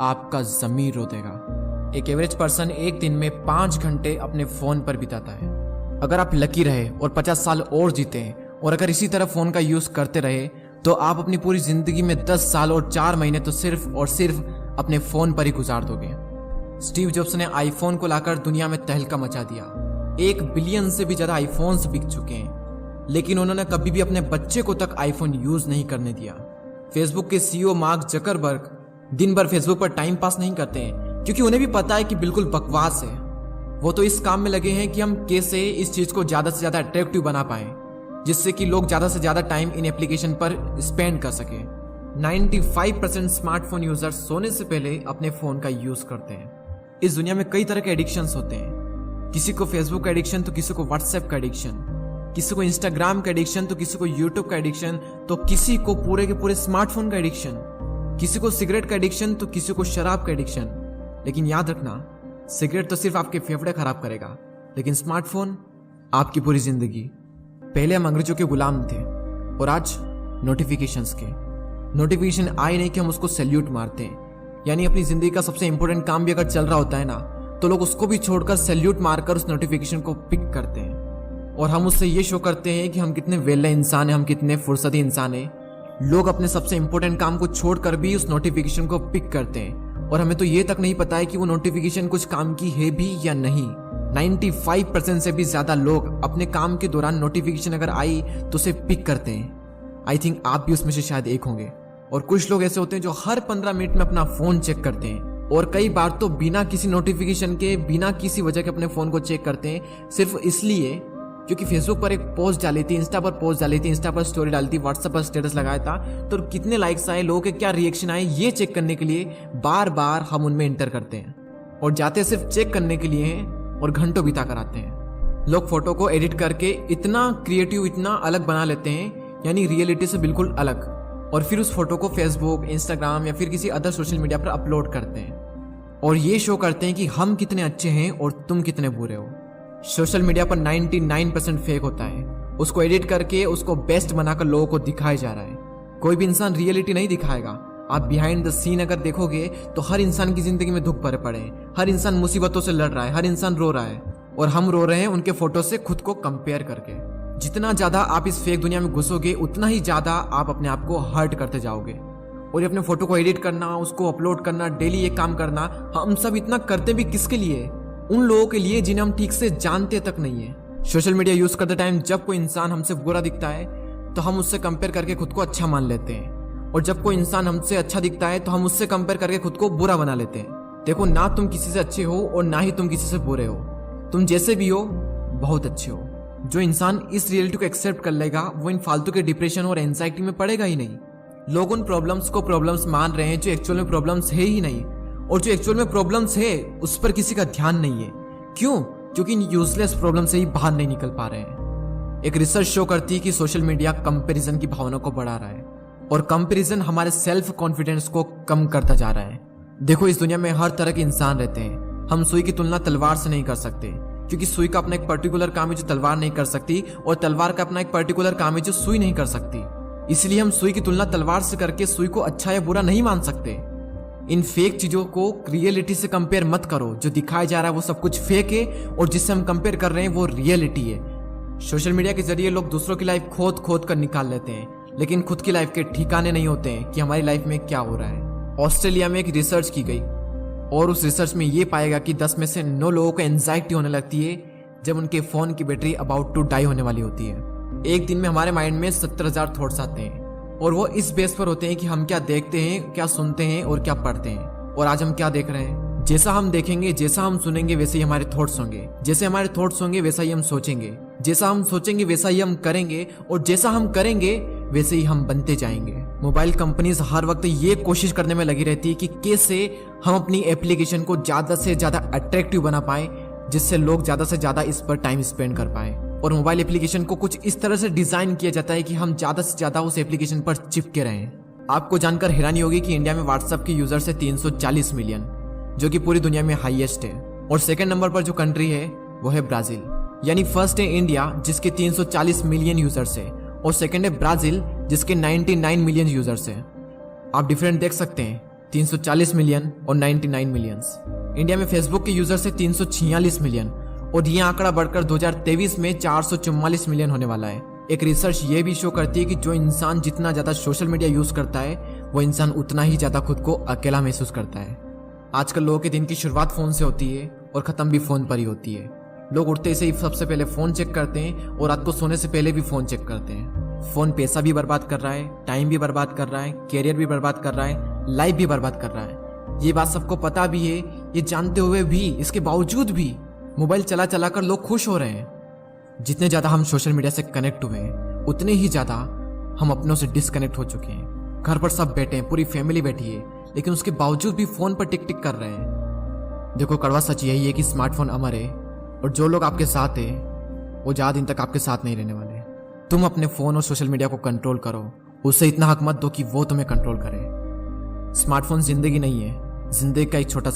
आपका ज़मीर रो देगा। एक एवरेज पर्सन एक दिन में 5 घंटे अपने फ़ोन पर बिताता है। अगर आप लकी रहे और 50 साल और जीते हैं और अगर इसी तरह फ़ोन का यूज़ करते रहे तो आप अपनी पूरी ज़िंदगी में 10 साल और 4 महीने तो सिर्फ और सिर्फ अपने फ़ोन पर ही गुजार दोगे। स्टीव जॉब्स ने आईफोन को लाकर दुनिया में तहलका मचा दिया। 1 बिलियन से भी ज़्यादा आईफोन्स बिक चुके हैं, लेकिन उन्होंने कभी भी अपने बच्चे को तक आईफोन यूज़ नहीं करने दिया। फेसबुक के सीईओ मार्क जकरबर्ग दिन भर फेसबुक पर टाइम पास नहीं करते हैं, क्योंकि उन्हें भी पता है कि बिल्कुल बकवास है। वो तो इस काम में लगे हैं कि हम कैसे इस चीज़ को ज़्यादा से ज़्यादा अट्रैक्टिव बना पाएं, जिससे कि लोग ज़्यादा से ज़्यादा टाइम इन एप्लीकेशन पर स्पेंड कर सकें। 95% स्मार्टफोन यूजर्स सोने से पहले अपने फ़ोन का यूज़ करते हैं। इस दुनिया में कई तरह के एडिक्शंस होते हैं। किसी को फेसबुक का एडिक्शन तो किसी को व्हाट्सएप का एडिक्शन, किसी को इंस्टाग्राम का एडिक्शन तो किसी को यूट्यूब का एडिक्शन, तो किसी को पूरे के पूरे स्मार्टफोन का एडिक्शन, किसी को सिगरेट का एडिक्शन तो किसी को शराब का एडिक्शन। लेकिन याद रखना, सिगरेट तो सिर्फ आपके फेफड़े खराब करेगा, लेकिन स्मार्टफोन आपकी पूरी जिंदगी। पहले हम अंग्रेजों के गुलाम थे और आज नोटिफिकेशंस के। नोटिफिकेशन आए नहीं कि हम उसको सैल्यूट मारते हैं। यानी अपनी जिंदगी का सबसे इंपॉर्टेंट काम भी अगर चल रहा होता है ना, तो लोग उसको भी छोड़कर सैल्यूट मारकर उस नोटिफिकेशन को पिक करते हैं और हम उससे ये शो करते हैं कि हम कितने वेले इंसान हैं, हम कितने फुर्सती इंसान हैं। लोग अपने सबसे इंपॉर्टेंट काम को छोड़कर भी उस नोटिफिकेशन को पिक करते हैं और हमें तो ये तक नहीं पता है कि वो नोटिफिकेशन कुछ काम की है भी या नहीं। 95% से भी ज्यादा लोग अपने काम के दौरान नोटिफिकेशन अगर आई तो उसे पिक करते हैं। आई थिंक आप भी उसमें से शायद एक होंगे। और कुछ लोग ऐसे होते हैं जो हर 15 मिनट में अपना फोन चेक करते हैं और कई बार तो बिना किसी नोटिफिकेशन के, बिना किसी वजह के अपने फोन को चेक करते हैं, सिर्फ इसलिए क्योंकि फेसबुक पर एक पोस्ट डाली थी, इंस्टा पर पोस्ट डाली थी, इंस्टा पर स्टोरी डाली थी, व्हाट्सएप पर स्टेटस लगाया था, तो कितने लाइक्स आए, लोगों के क्या रिएक्शन आए, ये चेक करने के लिए बार बार हम उनमें इंटर करते हैं और जाते सिर्फ चेक करने के लिए हैं और घंटों बिता कर आते हैं। लोग फोटो को एडिट करके इतना क्रिएटिव, इतना अलग बना लेते हैं, यानी रियलिटी से बिल्कुल अलग, और फिर उस फोटो को फेसबुक, इंस्टाग्राम या फिर किसी अदर सोशल मीडिया पर अपलोड करते हैं और ये शो करते हैं कि हम कितने अच्छे हैं और तुम कितने बुरे हो। सोशल मीडिया पर 99% फेक होता है। उसको एडिट करके उसको बेस्ट बनाकर लोगों को दिखाया जा रहा है। कोई भी इंसान रियलिटी नहीं दिखाएगा। आप बिहाइंड द सीन अगर देखोगे तो हर इंसान की जिंदगी में दुख भरे पड़े हैं, हर इंसान मुसीबतों से लड़ रहा है, हर इंसान रो रहा है और हम रो रहे हैं उनके फोटो से खुद को कंपेयर करके। जितना ज्यादा आप इस फेक दुनिया में घुसोगे उतना ही ज्यादा आप अपने आप को हर्ट करते जाओगे। और ये अपने फोटो को एडिट करना, उसको अपलोड करना, डेली ये काम करना, हम सब इतना करते भी किसके लिए? उन लोगों के लिए जिन्हें हम ठीक से जानते तक नहीं है। सोशल मीडिया यूज करते टाइम जब कोई इंसान हमसे बुरा दिखता है तो हम उससे कंपेयर करके खुद को अच्छा मान लेते हैं, और जब कोई इंसान हमसे अच्छा दिखता है तो हम उससे कंपेयर करके खुद को बुरा बना लेते हैं। देखो, ना तुम किसी से अच्छे हो और ना ही तुम किसी से बुरे हो। तुम जैसे भी हो बहुत अच्छे हो। जो इंसान इस रियलिटी को एक्सेप्ट कर लेगा वो इन फालतू के डिप्रेशन और एंजाइटी में पड़ेगा ही नहीं। लोग उन प्रॉब्लम्स को प्रॉब्लम्स मान रहे हैं जो एक्चुअल में प्रॉब्लम्स है ही नहीं, और जो एक्चुअल में प्रॉब्लम्स है उस पर किसी का ध्यान नहीं है। क्यों? क्योंकि इन यूजलेस प्रॉब्लम से ही बाहर नहीं निकल पा रहे हैं। एक रिसर्च शो करती है कि सोशल मीडिया कंपैरिजन की भावना को बढ़ा रहा है और कंपैरिजन हमारे सेल्फ कॉन्फिडेंस को कम करता जा रहा है। देखो, इस दुनिया में हर तरह के इंसान रहते हैं। हम सुई की तुलना तलवार से नहीं कर सकते, क्योंकि सुई का अपना एक पर्टिकुलर काम है जो तलवार नहीं कर सकती, और तलवार का अपना एक पर्टिकुलर काम है जो सुई नहीं कर सकती। इसलिए हम सुई की तुलना तलवार से करके सुई को अच्छा या बुरा नहीं मान सकते। इन फेक चीजों को रियलिटी से कंपेयर मत करो। जो दिखाया जा रहा है वो सब कुछ फेक है और जिससे हम कंपेयर कर रहे हैं वो रियलिटी है। सोशल मीडिया के जरिए लोग दूसरों की लाइफ खोद खोद कर निकाल लेते हैं, लेकिन खुद की लाइफ के ठिकाने नहीं होते हैं कि हमारी लाइफ में क्या हो रहा है। ऑस्ट्रेलिया में एक रिसर्च की गई और उस रिसर्च में ये पाएगा कि 10 में से 9 लोगों को एंजाइटी होने लगती है जब उनके फोन की बैटरी अबाउट टू डाई होने वाली होती है। एक दिन में हमारे माइंड में 70,000 थॉट्स आते हैं और वो इस बेस पर होते हैं कि हम क्या देखते हैं, क्या सुनते हैं और क्या पढ़ते हैं। और आज हम क्या देख रहे हैं? जैसा हम देखेंगे, जैसा हम सुनेंगे, वैसे ही हमारे थॉट्स होंगे। जैसे हमारे थॉट्स होंगे वैसा ही हम सोचेंगे। जैसा हम सोचेंगे वैसा ही हम करेंगे, और जैसा हम करेंगे वैसे ही हम बनते जाएंगे। मोबाइल कंपनीज हर वक्त ये कोशिश करने में लगी रहती है कि कैसे हम अपनी एप्लीकेशन को ज्यादा से ज्यादा अट्रैक्टिव बना पाए, जिससे लोग ज्यादा से ज्यादा इस पर टाइम स्पेंड कर पाए। और मोबाइल एप्लीकेशन को कुछ इस तरह से डिजाइन किया जाता है कि हम ज्यादा से ज्यादा उस एप्लीकेशन पर चिपके रहें। आपको जानकर हैरानी होगी कि इंडिया में व्हाट्सएप के यूजर्स है 340 मिलियन, जो कि पूरी दुनिया में हाईएस्ट है। और सेकंड नंबर पर जो कंट्री है वो है ब्राजील। यानी फर्स्ट है इंडिया जिसके 340 मिलियन यूजर्स है, और सेकंड है ब्राजील जिसके 99 मिलियन यूजर्स है। आप डिफरेंट देख सकते हैं। 340 मिलियन और 99 मिलियंस। इंडिया में फेसबुक के यूजर से 346 मिलियन और ये आंकड़ा बढ़कर 2023 में 444 मिलियन होने वाला है। एक रिसर्च ये भी शो करती है कि जो इंसान जितना ज्यादा सोशल मीडिया यूज करता है वो इंसान उतना ही ज्यादा खुद को अकेला महसूस करता है। आजकल लोगों के दिन की शुरुआत फोन से होती है और खत्म भी फोन पर ही होती है। लोग उठते से ही सबसे पहले फोन चेक करते हैं और रात को सोने से पहले भी फोन चेक करते हैं। फोन पैसा भी बर्बाद कर रहा है, टाइम भी बर्बाद कर रहा है, कैरियर भी बर्बाद कर रहा है, लाइफ भी बर्बाद कर रहा है। ये बात सबको पता भी है। ये जानते हुए भी, इसके बावजूद भी मोबाइल चला चला कर लोग खुश हो रहे हैं। जितने ज्यादा हम सोशल मीडिया से कनेक्ट हुए हैं उतने ही ज्यादा हम अपनों से डिस्कनेक्ट हो चुके हैं। घर पर सब बैठे हैं, पूरी फैमिली बैठी है, लेकिन उसके बावजूद भी फोन पर टिक टिक कर रहे हैं। देखो, कड़वा सच यही है कि स्मार्टफोन अमर है और जो लोग आपके साथ है वो ज्यादा दिन तक आपके साथ नहीं रहने वाले। तुम अपने फोन और सोशल मीडिया को कंट्रोल करो, उससे इतना हक मत दो कि वो तुम्हें कंट्रोल करे। स्मार्टफोन जिंदगी नहीं है, जिंदगी का एक छोटा सा